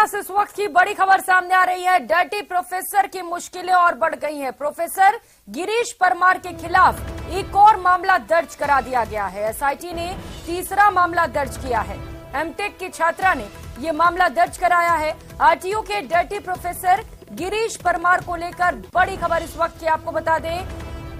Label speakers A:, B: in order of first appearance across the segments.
A: प्रकाश, इस वक्त की बड़ी खबर सामने आ रही है। डर्टी प्रोफेसर की मुश्किलें और बढ़ गई हैं। प्रोफेसर गिरीश परमार के खिलाफ एक और मामला दर्ज करा दिया गया है। एसआईटी ने तीसरा मामला दर्ज किया है। एमटेक की छात्रा ने ये मामला दर्ज कराया है। आरटीओ के डर्टी प्रोफेसर गिरीश परमार को लेकर बड़ी खबर इस वक्त की आपको बता दें।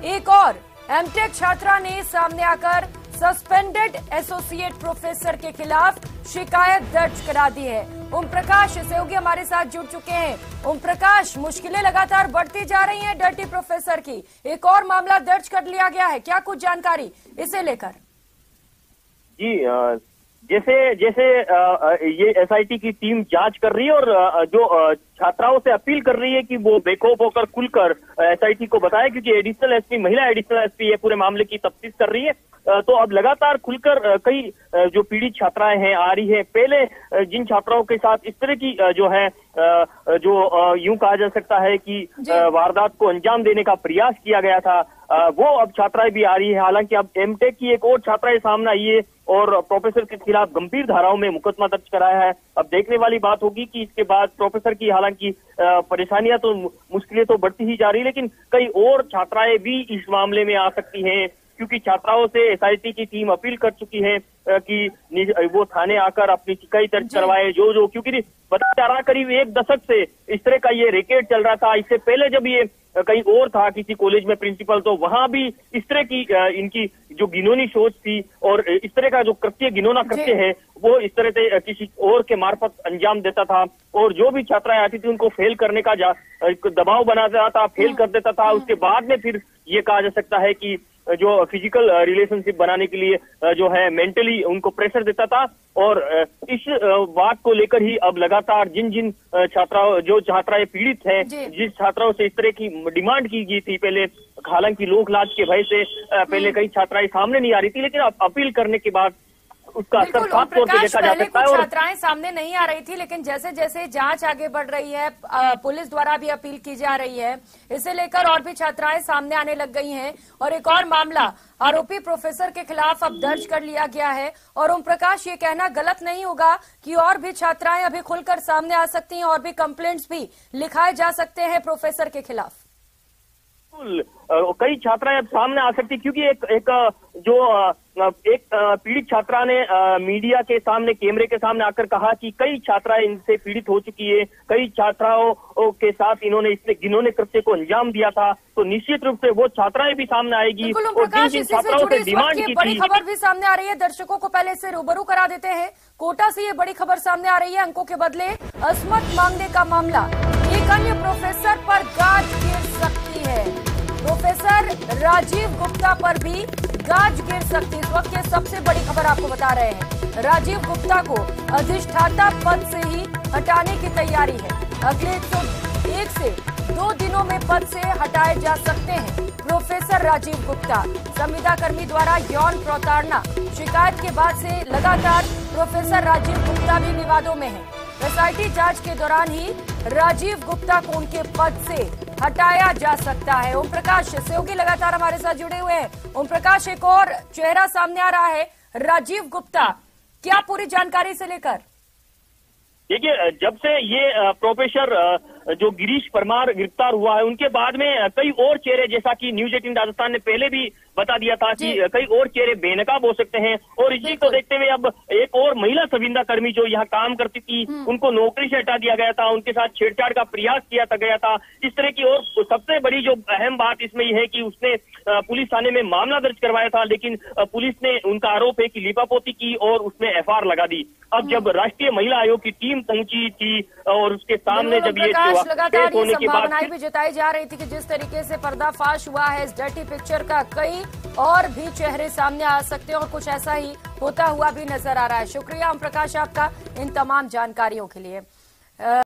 A: एक और एमटेक छात्रा ने सामने आकर सस्पेंडेड एसोसिएट प्रोफेसर के खिलाफ शिकायत दर्ज करा दी है। ओम प्रकाश सहयोगी हमारे साथ जुड़ चुके हैं। ओम प्रकाश, मुश्किलें लगातार बढ़ती जा रही हैं डर्टी प्रोफेसर की। एक और मामला दर्ज कर लिया गया है, क्या कुछ जानकारी इसे लेकर?
B: जी, जैसे ये एसआईटी की टीम जांच कर रही है और जो छात्राओं से अपील कर रही है कि वो बेखौफ होकर खुलकर एसआईटी को बताए, क्योंकि एडिशनल एसपी, महिला एडिशनल एसपी ये पूरे मामले की तफ्तीश कर रही है। तो अब लगातार खुलकर कई जो पीड़ित छात्राएं हैं आ रही है। पहले जिन छात्राओं के साथ इस तरह की जो है जो यूं कहा जा सकता है कि वारदात को अंजाम देने का प्रयास किया गया था, वो अब छात्राएं भी आ रही है। हालांकि अब एमटेक की एक और छात्रा सामने आई है और प्रोफेसर के खिलाफ गंभीर धाराओं में मुकदमा दर्ज कराया है। अब देखने वाली बात होगी कि इसके बाद प्रोफेसर की हालांकि परेशानियां तो, मुश्किलें तो बढ़ती ही जा रही है, लेकिन कई और छात्राएं भी इस मामले में आ सकती हैं, क्योंकि छात्राओं से एसआईटी की टीम अपील कर चुकी है कि वो थाने आकर अपनी शिकायत दर्ज करवाए। जो क्योंकि बताया जा रहा करीब एक दशक से इस तरह का ये रैकेट चल रहा था। इससे पहले जब ये कहीं और था किसी कॉलेज में प्रिंसिपल, तो वहां भी इस तरह की इनकी जो घिनौनी सोच थी और इस तरह का जो कृत्य, घिनौना कृत्य है, वो इस तरह से किसी और के मार्फत अंजाम देता था। और जो भी छात्राएं आती थी उनको फेल करने का दबाव बनाता था, फेल कर देता था। उसके बाद में फिर ये कहा जा सकता है कि जो फिजिकल रिलेशनशिप बनाने के लिए जो है मेंटली उनको प्रेशर देता था। और इस बात को लेकर ही अब लगातार जिन छात्राएं पीड़ित हैं, जिस छात्राओं से इस तरह की डिमांड की गई थी पहले, हालांकि लोक लाज के भय से पहले कई छात्राएं सामने नहीं आ रही थी, लेकिन अब अपील करने के बाद उसका असर साफ तौर पर देखा जा सकता है। और
A: छात्राएं सामने नहीं आ रही थी, लेकिन जैसे जैसे जांच आगे बढ़ रही है, पुलिस द्वारा भी अपील की जा रही है, इसे लेकर और भी छात्राएं सामने आने लग गई हैं। और एक और मामला आरोपी प्रोफेसर के खिलाफ अब दर्ज कर लिया गया है। और ओम प्रकाश, ये कहना गलत नहीं होगा कि और भी छात्राएं अभी खुलकर सामने आ सकती हैं और भी कंप्लेंट्स भी लिखाए जा सकते हैं प्रोफेसर के खिलाफ।
B: कई छात्राएं अब सामने आ सकती, क्योंकि एक पीड़ित छात्रा ने मीडिया के सामने, कैमरे के सामने आकर कहा कि कई छात्राएं इनसे पीड़ित हो चुकी है, कई छात्राओं के साथ इन्होंने इसने घिनौने कृत्य को अंजाम दिया था। तो निश्चित रूप से वो छात्राएं भी सामने आएगी। और जिन छात्राओं से डिमांड की
A: बड़ी खबर भी सामने आ रही है, दर्शकों को पहले से रूबरू करा देते हैं। कोटा से ये बड़ी खबर सामने आ रही है। अंकों के बदले असमत मांगने का मामला, एक अन्य प्रोफेसर पर गाज गिर सकती है। प्रोफेसर राजीव गुप्ता पर भी गाज गिर सकती है। इस वक्त की सबसे बड़ी खबर आपको बता रहे हैं। राजीव गुप्ता को अधिष्ठाता पद से ही हटाने की तैयारी है। अगले 1 से 2 दिनों में पद से हटाए जा सकते हैं प्रोफेसर राजीव गुप्ता। संविदा कर्मी द्वारा यौन प्रताड़ना शिकायत के बाद से लगातार प्रोफेसर राजीव गुप्ता भी विवादों में है। एसआईटी जांच के दौरान ही राजीव गुप्ता को उनके पद से हटाया जा सकता है। ओम प्रकाश सहयोगी लगातार हमारे साथ जुड़े हुए हैं। ओम प्रकाश, एक और चेहरा सामने आ रहा है, राजीव गुप्ता, क्या पूरी जानकारी से लेकर?
B: देखिए, जब से ये प्रोफेसर जो गिरीश परमार गिरफ्तार हुआ है, उनके बाद में कई और चेहरे, जैसा कि न्यूज 18 राजस्थान ने पहले भी बता दिया था कि कई और चेहरे बेनकाब हो सकते हैं। और इसी को देखते हुए अब एक और महिला संविदा कर्मी जो यहाँ काम करती थी, उनको नौकरी से हटा दिया गया था, उनके साथ छेड़छाड़ का प्रयास किया गया था, इस तरह की। और सबसे बड़ी जो अहम बात इसमें यह है कि उसने पुलिस थाने में मामला दर्ज करवाया था, लेकिन पुलिस ने, उनका आरोप है कि लीपापोती की और उसने एफआईआर लगा दी। अब जब राष्ट्रीय महिला आयोग की टीम पहुंची थी और उसके सामने जब ये
A: लगातार ये संभावनाएं भी जताई जा रही थी कि जिस तरीके से पर्दाफाश हुआ है इस डर्टी पिक्चर का, कई और भी चेहरे सामने आ सकते हैं और कुछ ऐसा ही होता हुआ भी नजर आ रहा है। शुक्रिया ओम प्रकाश आपका इन तमाम जानकारियों के लिए।